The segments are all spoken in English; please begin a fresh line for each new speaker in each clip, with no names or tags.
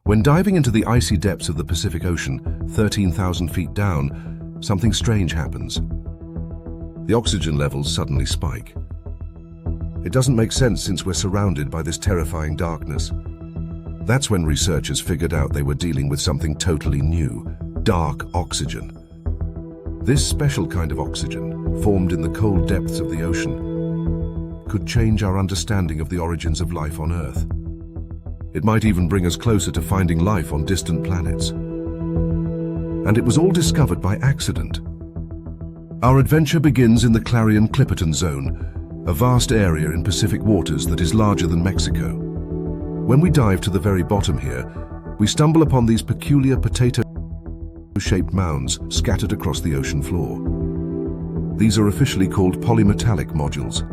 When diving into the icy depths of the Pacific Ocean, 13,000 feet down, something strange happens. The oxygen levels suddenly spike. It doesn't make sense since we're surrounded by this terrifying darkness. That's when researchers figured out they were dealing with something totally new: dark oxygen. This special kind of oxygen, formed in the cold depths of the ocean, could change our understanding of the origins of life on Earth. It might even bring us closer to finding life on distant planets. And it was all discovered by accident. Our adventure begins in the Clarion-Clipperton Zone, a vast area in Pacific waters that is larger than Mexico. When we dive to the very bottom here, we stumble upon these peculiar potato-shaped mounds scattered across the ocean floor. These are officially called polymetallic nodules.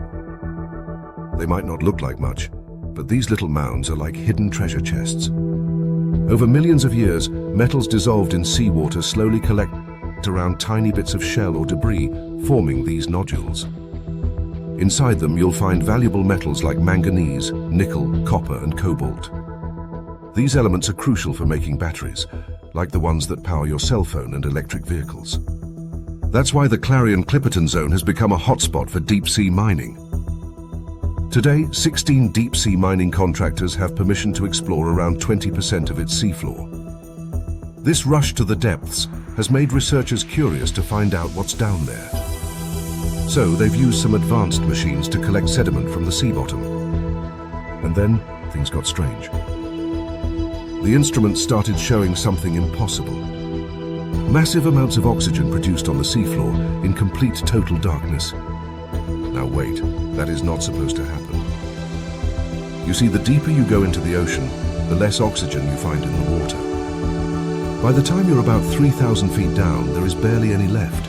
They might not look like much, but these little mounds are like hidden treasure chests. Over millions of years, metals dissolved in seawater slowly collect around tiny bits of shell or debris, forming these nodules. Inside them, you'll find valuable metals like manganese, nickel, copper, and cobalt. These elements are crucial for making batteries, like the ones that power your cell phone and electric vehicles. That's why the Clarion-Clipperton Zone has become a hotspot for deep-sea mining. Today, 16 deep-sea mining contractors have permission to explore around 20% of its seafloor. This rush to the depths has made researchers curious to find out what's down there. So they've used some advanced machines to collect sediment from the sea bottom. And then things got strange. The instruments started showing something impossible. Massive amounts of oxygen produced on the seafloor in complete total darkness. Now wait, that is not supposed to happen. You see, the deeper you go into the ocean, the less oxygen you find in the water. By the time you're about 3,000 feet down, there is barely any left.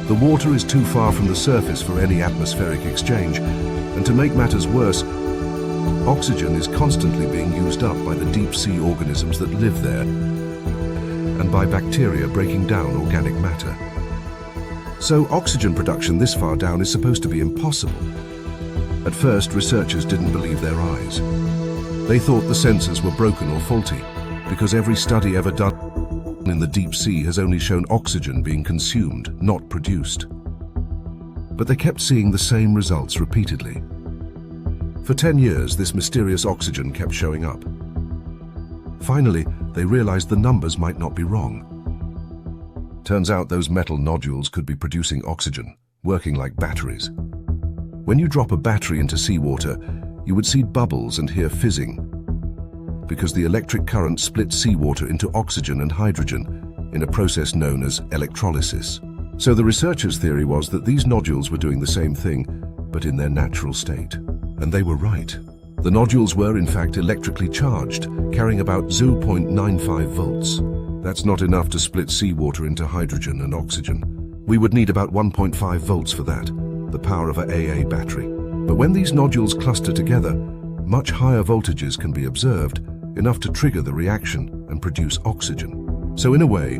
The water is too far from the surface for any atmospheric exchange, and to make matters worse, oxygen is constantly being used up by the deep-sea organisms that live there, and by bacteria breaking down organic matter. So oxygen production this far down is supposed to be impossible. At first, researchers didn't believe their eyes. They thought the sensors were broken or faulty, because every study ever done in the deep sea has only shown oxygen being consumed, not produced. But they kept seeing the same results repeatedly. For 10 years, this mysterious oxygen kept showing up. Finally, they realized the numbers might not be wrong. Turns out those metal nodules could be producing oxygen, working like batteries. When you drop a battery into seawater, you would see bubbles and hear fizzing, because the electric current splits seawater into oxygen and hydrogen in a process known as electrolysis. So the researchers' theory was that these nodules were doing the same thing, but in their natural state. And they were right. The nodules were, in fact, electrically charged, carrying about 0.95 volts. That's not enough to split seawater into hydrogen and oxygen. We would need about 1.5 volts for that, the power of an AA battery. But when these nodules cluster together, much higher voltages can be observed, enough to trigger the reaction and produce oxygen. So in a way,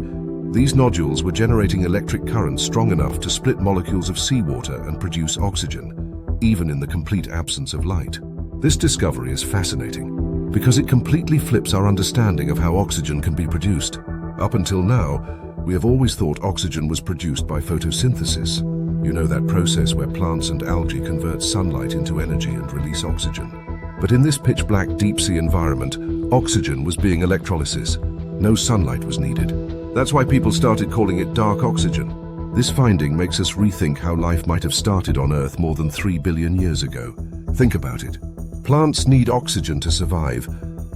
these nodules were generating electric currents strong enough to split molecules of seawater and produce oxygen, even in the complete absence of light. This discovery is fascinating, because it completely flips our understanding of how oxygen can be produced. Up until now, we have always thought oxygen was produced by photosynthesis. You know, that process where plants and algae convert sunlight into energy and release oxygen. But in this pitch-black deep-sea environment, oxygen was being electrolysis. No sunlight was needed. That's why people started calling it dark oxygen. This finding makes us rethink how life might have started on Earth more than 3 billion years ago. Think about it. Plants need oxygen to survive,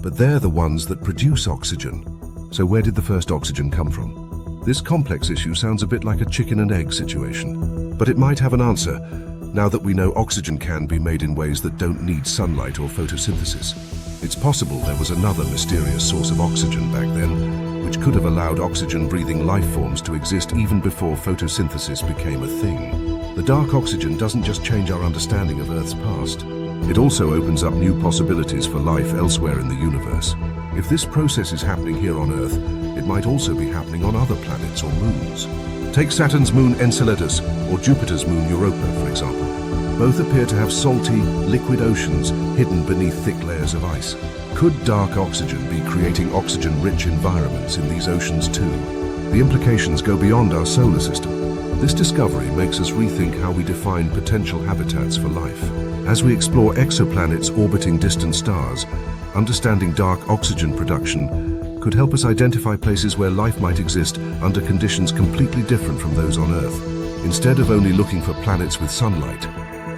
but they're the ones that produce oxygen. So where did the first oxygen come from? This complex issue sounds a bit like a chicken and egg situation, but it might have an answer, now that we know oxygen can be made in ways that don't need sunlight or photosynthesis. It's possible there was another mysterious source of oxygen back then, which could have allowed oxygen-breathing life forms to exist even before photosynthesis became a thing. The dark oxygen doesn't just change our understanding of Earth's past. It also opens up new possibilities for life elsewhere in the universe. If this process is happening here on Earth, it might also be happening on other planets or moons. Take Saturn's moon Enceladus or Jupiter's moon Europa, for example. Both appear to have salty, liquid oceans hidden beneath thick layers of ice. Could dark oxygen be creating oxygen-rich environments in these oceans too? The implications go beyond our solar system. This discovery makes us rethink how we define potential habitats for life. As we explore exoplanets orbiting distant stars, understanding dark oxygen production could help us identify places where life might exist under conditions completely different from those on Earth. Instead of only looking for planets with sunlight,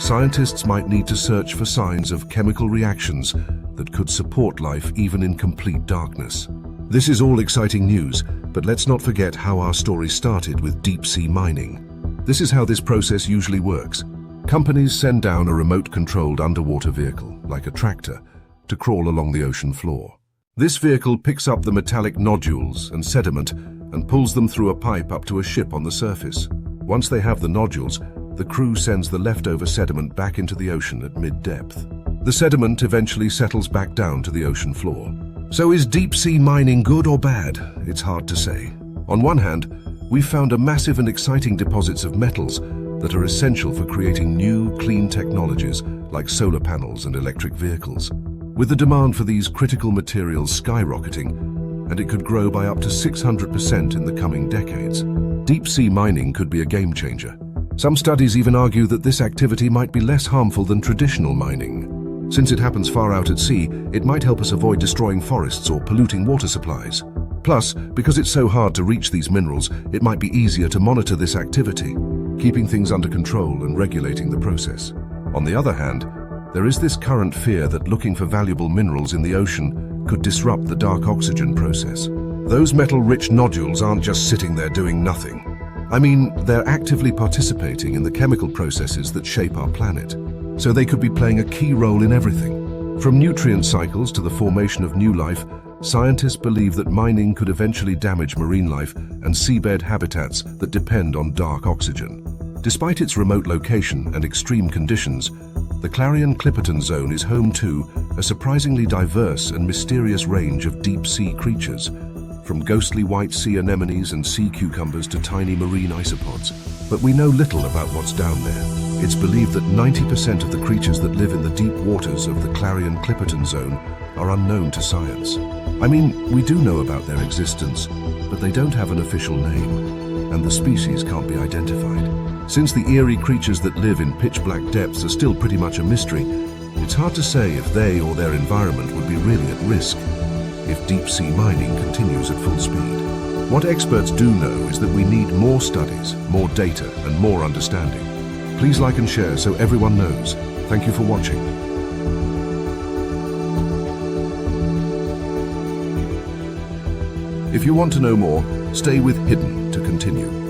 scientists might need to search for signs of chemical reactions that could support life even in complete darkness. This is all exciting news, but let's not forget how our story started with deep-sea mining. This is how this process usually works. Companies send down a remote-controlled underwater vehicle, like a tractor, to crawl along the ocean floor. This vehicle picks up the metallic nodules and sediment and pulls them through a pipe up to a ship on the surface. Once they have the nodules, the crew sends the leftover sediment back into the ocean at mid-depth. The sediment eventually settles back down to the ocean floor. So is deep-sea mining good or bad? It's hard to say. On one hand, we've found a massive and exciting deposits of metals that are essential for creating new, clean technologies like solar panels and electric vehicles. With the demand for these critical materials skyrocketing, and it could grow by up to 600% in the coming decades, deep-sea mining could be a game-changer. Some studies even argue that this activity might be less harmful than traditional mining. Since it happens far out at sea, it might help us avoid destroying forests or polluting water supplies. Plus, because it's so hard to reach these minerals, it might be easier to monitor this activity, keeping things under control and regulating the process. On the other hand, there is this current fear that looking for valuable minerals in the ocean could disrupt the dark oxygen process. Those metal-rich nodules aren't just sitting there doing nothing. I mean, they're actively participating in the chemical processes that shape our planet. So they could be playing a key role in everything. From nutrient cycles to the formation of new life, scientists believe that mining could eventually damage marine life and seabed habitats that depend on dark oxygen. Despite its remote location and extreme conditions, the Clarion-Clipperton Zone is home to a surprisingly diverse and mysterious range of deep-sea creatures, from ghostly white sea anemones and sea cucumbers to tiny marine isopods. But we know little about what's down there. It's believed that 90% of the creatures that live in the deep waters of the Clarion-Clipperton Zone are unknown to science. I mean, we do know about their existence, but they don't have an official name, and the species can't be identified. Since the eerie creatures that live in pitch-black depths are still pretty much a mystery, it's hard to say if they or their environment would be really at risk if deep-sea mining continues at full speed. What experts do know is that we need more studies, more data, and more understanding. Please like and share so everyone knows. Thank you for watching. If you want to know more, stay with Hidden to continue.